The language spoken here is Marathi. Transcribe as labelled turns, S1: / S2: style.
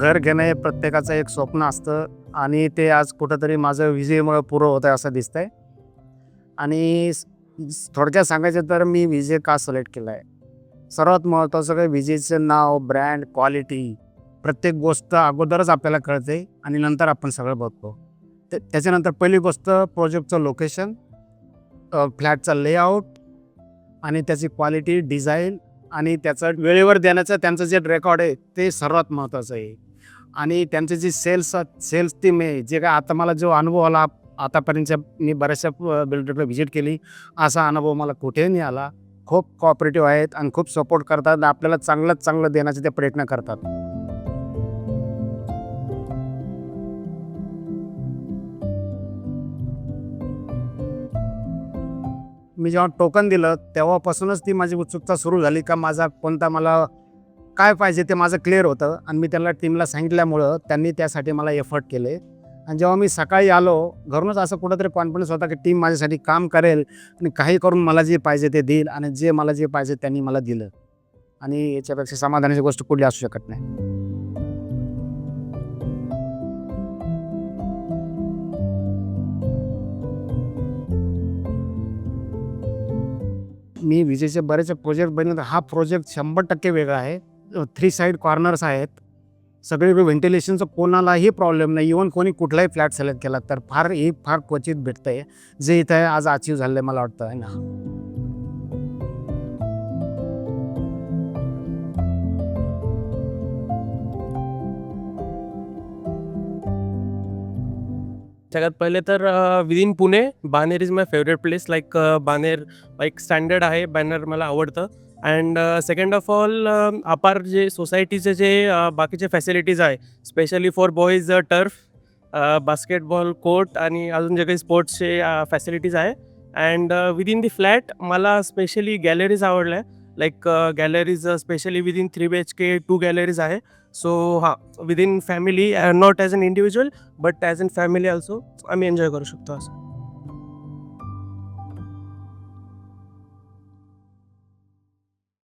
S1: घर घेणं हे प्रत्येकाचं एक स्वप्न असतं आणि ते आज कुठंतरी माझं विजेमुळे पुरं होत आहे असं दिसतंय. आणि थोडक्यात सांगायचं तर मी विजे का सिलेक्ट केला आहे. सर्वात महत्त्वाचं काय, विजेचं नाव, ब्रँड, क्वालिटी प्रत्येक गोष्ट अगोदरच आपल्याला कळते आणि नंतर आपण सगळं बघतो. त्याच्यानंतर पहिली गोष्ट प्रोजेक्टचं लोकेशन, फ्लॅटचा लेआउट आणि त्याची क्वालिटी, डिझाईन आणि त्याचं वेळेवर देण्याचं त्यांचं जे रेकॉर्ड आहे ते सर्वात महत्त्वाचं आहे. आणि त्यांचे जे सेल्स टीम आहे, जे काय आता मला जो अनुभव आला आतापर्यंतच्या, मी बऱ्याचशा बिल्डरला व्हिजिट केली, असा अनुभव मला कुठेही नाही आला. खूप कोऑपरेटिव्ह आहेत आणि खूप सपोर्ट करतात आणि आपल्याला चांगल्यात चांगलं देण्याचे ते प्रयत्न करतात. मी जेव्हा टोकन दिलं तेव्हापासूनच ती माझी उत्सुकता सुरू झाली का मला काय पाहिजे ते माझं क्लिअर होतं आणि मी त्यांना टीमला सांगितल्यामुळं त्यांनी त्यासाठी मला एफर्ट केले. आणि जेव्हा मी सकाळी आलो घरूनच असं कुठंतरी कॉन्फिडन्स होता की टीम माझ्यासाठी काम करेल आणि काही करून मला जे पाहिजे ते देईल आणि जे मला जे पाहिजे त्यांनी मला दिलं. आणि याच्यापेक्षा समाधानाची गोष्ट कुठली असू शकत नाही. मी विजेचे बरेच प्रोजेक्ट बनवले तर हा प्रोजेक्ट 100% वेगळा आहे. 3 साइड कॉर्नर्स आहेत. सगळीकडे व्हेंटिलेशनचं कोणालाही प्रॉब्लेम नाही. इव्हन कोणी कुठलाही फ्लॅट सिलेक्ट केला तर फार क्वचित भेटतंय, जे इथं आज अचीव्ह झालं आहे मला वाटतं, आहे ना.
S2: सगळ्यात पहिले तर within Pune Baner is my favourite place. Like Baner एक स्टँडर्ड आहे. बानेर मला आवडतं. अँड सेकंड ऑफ ऑल अपार जे सोसायटीचे जे बाकीचे फॅसिलिटीज आहे, specially for boys turf, basketball court आणि अजून जे काही स्पोर्ट्सचे फॅसिलिटीज आहे. अँड विदिन दी फ्लॅट मला स्पेशली गॅलरीज आवडल्या. Like galleries specially within 3 BHK 2 galleries आहे. सो हां, within family, not as an individual but as an family also आम्ही एन्जॉय करू शकतो असं.